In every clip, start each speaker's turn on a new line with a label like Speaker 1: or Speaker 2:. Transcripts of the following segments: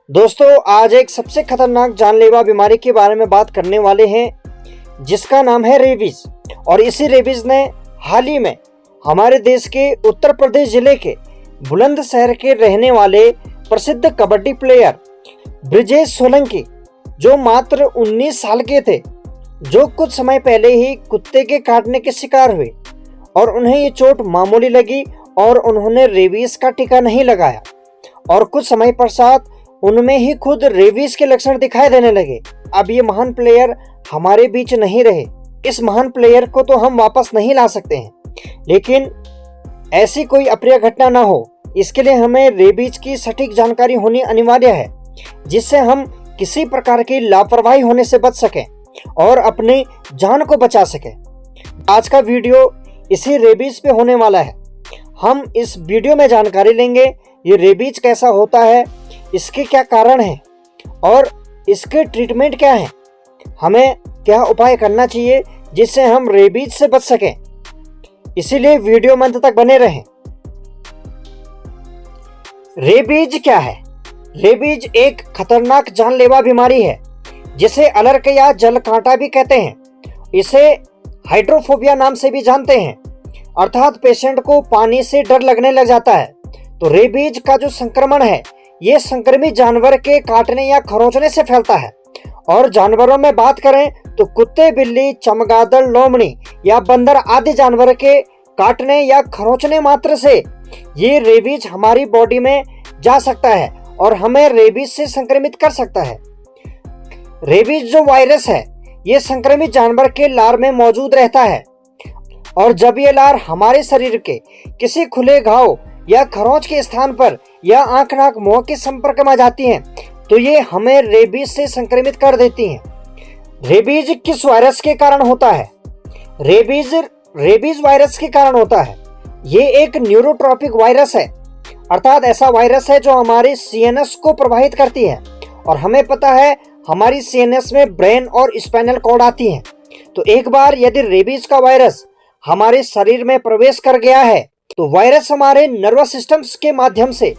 Speaker 1: दोस्तों, आज एक सबसे खतरनाक जानलेवा बीमारी के बारे में बात करने वाले हैं जिसका नाम है रेबीज। और इसी रेबीज ने हाल ही में हमारे देश के उत्तर प्रदेश जिले के बुलंदशहर के रहने वाले प्रसिद्ध कबड्डी प्लेयर ब्रिजेश सोलंकी, जो मात्र 19 साल के थे, जो कुछ समय पहले ही कुत्ते के काटने के शिकार हुए और उन्हें ये चोट मामूली लगी और उन्होंने रेबीज का टीका नहीं लगाया और कुछ समय पश्चात उनमें ही खुद रेबीज के लक्षण दिखाई देने लगे। अब ये महान प्लेयर हमारे बीच नहीं रहे। इस महान प्लेयर को तो हम वापस नहीं ला सकते हैं, लेकिन ऐसी कोई अप्रिय घटना ना हो, इसके लिए हमें रेबीज की सटीक जानकारी होनी अनिवार्य है, जिससे हम किसी प्रकार की लापरवाही होने से बच सकें और अपनी जान को बचा सकें। आज का वीडियो इसी रेबीज पे होने वाला है। हम इस वीडियो में जानकारी लेंगे ये रेबीज कैसा होता है, इसके क्या कारण हैं और इसके ट्रीटमेंट क्या हैं, हमें क्या उपाय करना चाहिए जिससे हम रेबीज से बच सकें। इसीलिए वीडियो में अंत तक बने रहें। रेबीज क्या है? रेबीज एक खतरनाक जानलेवा बीमारी है जिसे अलर्क या जल कांटा भी कहते हैं। इसे हाइड्रोफोबिया नाम से भी जानते हैं, अर्थात पेशेंट को पानी से डर लगने लग जाता है। तो रेबीज का जो संक्रमण है, ये संक्रमित जानवर के काटने या खरोंचने से फैलता है। और जानवरों में बात करें तो कुत्ते, बिल्ली, चमगादड़, लोमड़ी या बंदर आदि जानवर के काटने या खरोंचने मात्र से ये रेबीज हमारी बॉडी में जा सकता है और हमें रेबीज से संक्रमित कर सकता है। रेबीज जो वायरस है, ये संक्रमित जानवर के लार में मौजूद रहता है और जब ये लार हमारे शरीर के किसी खुले घाव या खरोंच के स्थान पर या आंख, नाक, मुंह के संपर्क में आ जाती हैं, तो ये हमें रेबीज से संक्रमित कर देती हैं। रेबीज किस वायरस के कारण होता है? रेबीज वायरस के कारण होता है। ये एक न्यूरोट्रॉपिक वायरस है, अर्थात ऐसा वायरस है जो हमारे सीएनएस को प्रभावित करती है। और हमें पता है हमारी सीएनएस में ब्रेन और स्पाइनल कॉर्ड आती हैं। तो एक बार यदि रेबीज का वायरस हमारे शरीर में प्रवेश कर गया है, तो वायरस हमारे नर्वस सिस्टम्स के माध्यम से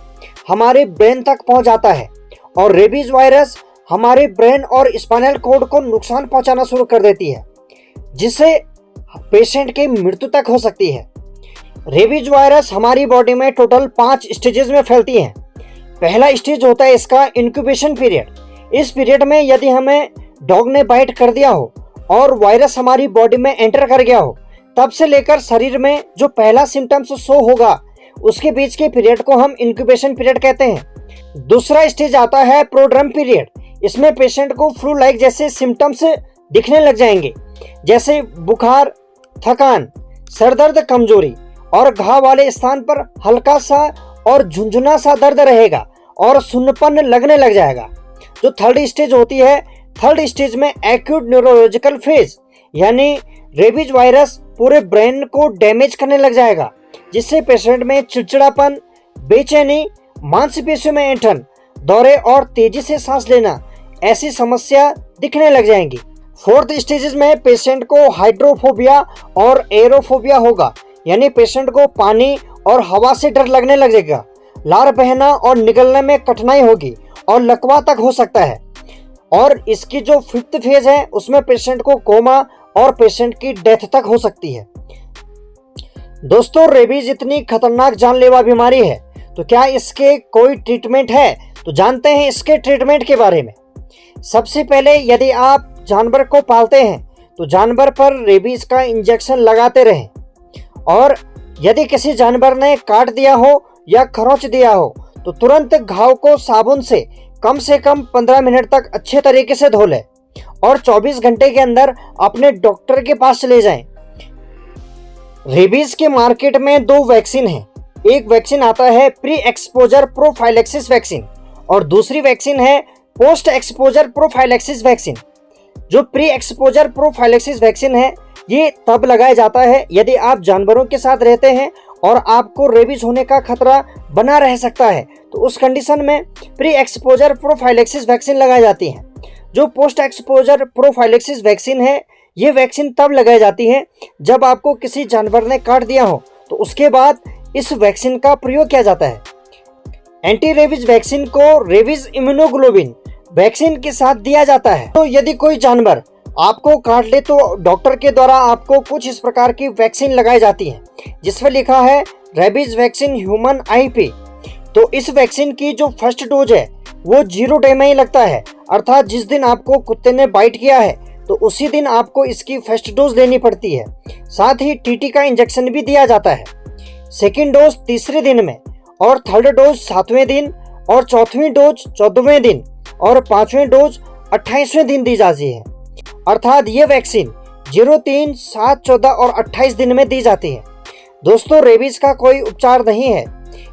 Speaker 1: हमारे ब्रेन तक पहुंच जाता है और रेबीज वायरस हमारे ब्रेन और स्पाइनल कॉर्ड को नुकसान पहुंचाना शुरू कर देती है, जिससे पेशेंट की मृत्यु तक हो सकती है। रेबीज वायरस हमारी बॉडी में टोटल 5 स्टेजेस में फैलती है। पहला स्टेज होता है इसका इंक्यूबेशन पीरियड। इस पीरियड में यदि हमें डॉग ने बाइट कर दिया हो और वायरस हमारी बॉडी में एंटर कर गया हो, तब से लेकर शरीर में जो पहला सिम्टम्स शो होगा, उसके बीच के पीरियड को हम इंक्यूबेशन पीरियड कहते हैं। दूसरा स्टेज आता है प्रोड्रम पीरियड। इसमें पेशेंट को फ्लू लाइक जैसे सिम्टम्स दिखने लग जाएंगे, जैसे बुखार, थकान, सरदर्द, कमजोरी और घाव वाले स्थान पर हल्का सा और झुंझुना सा दर्द रहेगा और सुन्नपन लगने लग जाएगा। जो थर्ड स्टेज होती है, थर्ड स्टेज में एक्यूट न्यूरोलॉजिकल फेज, यानी रेबीज वायरस पूरे ब्रेन को डैमेज करने लग जाएगा, जिससे पेशेंट में चिड़चिड़ापन, बेचैनी, मांसपेशियों में ऐंठन, दौरे और तेजी से सांस लेना ऐसी समस्या दिखने लग जाएंगी। फोर्थ स्टेज में पेशेंट को हाइड्रोफोबिया और एरोफोबिया होगा, यानी पेशेंट को पानी और हवा से डर लगने लगेगा, लार बहना और निकलने में कठिनाई होगी और लकवा तक हो सकता है। और इसकी जो फिफ्थ फेज है, उसमें पेशेंट को कोमा और पेशेंट की डेथ तक हो सकती है। दोस्तों, रेबीज इतनी खतरनाक जानलेवा बीमारी है, तो क्या इसके कोई ट्रीटमेंट है? तो जानते हैं इसके ट्रीटमेंट के बारे में। सबसे पहले यदि आप जानवर को पालते हैं तो जानवर पर रेबीज का इंजेक्शन लगाते रहें, और यदि किसी जानवर ने काट दिया हो या खरोंच दिया हो तो तुरंत घाव को साबुन से कम 15 मिनट तक अच्छे तरीके से धो लें और 24 घंटे के अंदर अपने डॉक्टर के पास चले जाएं। रेबीज के मार्केट में 2 वैक्सीन हैं। एक वैक्सीन आता है प्री एक्सपोजर प्रोफाइलेक्सिस वैक्सीन और दूसरी वैक्सीन है पोस्ट एक्सपोजर प्रोफाइलेक्सिस वैक्सीन। जो प्री एक्सपोजर प्रोफाइलेक्सिस वैक्सीन है, ये तब लगाया जाता है यदि आप जानवरों के साथ रहते हैं और आपको रेबीज होने का खतरा बना रह सकता है, तो उस कंडीशन में प्री एक्सपोजर प्रोफाइलेक्सिस वैक्सीन लगाई जाती है। जो पोस्ट एक्सपोजर प्रोफाइलेक्सिस वैक्सीन है, ये वैक्सीन तब लगाई जाती है जब आपको किसी जानवर ने काट दिया हो, तो उसके बाद इस वैक्सीन का प्रयोग किया जाता है। एंटी रेबीज वैक्सीन को रेबीज इम्यूनोग्लोबिन वैक्सीन के साथ दिया जाता है। तो यदि कोई जानवर आपको काट ले तो डॉक्टर के द्वारा आपको कुछ इस प्रकार की वैक्सीन लगाई जाती है, जिसमें लिखा है रेबीज वैक्सीन ह्यूमन आईपी। तो इस वैक्सीन की जो फर्स्ट डोज है वो 0 डे में ही लगता है, अर्थात जिस दिन आपको कुत्ते ने बाइट किया है तो उसी दिन आपको इसकी फर्स्ट डोज लेनी पड़ती है। साथ ही टीटी का इंजेक्शन भी दिया जाता है। सेकेंड डोज तीसरे दिन में, और थर्ड डोज 7वें दिन, और चौथी डोज 14वें दिन, और 5वें डोज 28वें दिन दी जाती है। अर्थात ये वैक्सीन 0, 3, 7, 14 और 28 दिन में दी जाती है। दोस्तों, रेबीज का कोई उपचार नहीं है।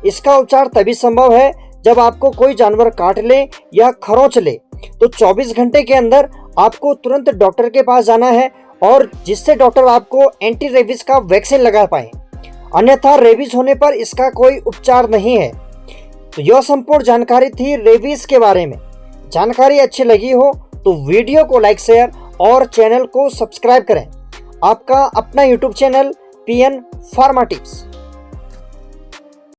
Speaker 1: इसका उपचार तभी संभव है जब आपको कोई जानवर काट ले या खरोंच ले, तो 24 घंटे के अंदर आपको तुरंत डॉक्टर के पास जाना है, और जिससे डॉक्टर आपको एंटी रेबीज का वैक्सीन लगा पाए। अन्यथा रेबीज होने पर इसका कोई उपचार नहीं है। तो यह संपूर्ण जानकारी थी रेबीज के बारे में। जानकारी अच्छी लगी हो तो वीडियो को लाइक, शेयर और चैनल को सब्सक्राइब करें। आपका अपना YouTube channel PN pharma tips.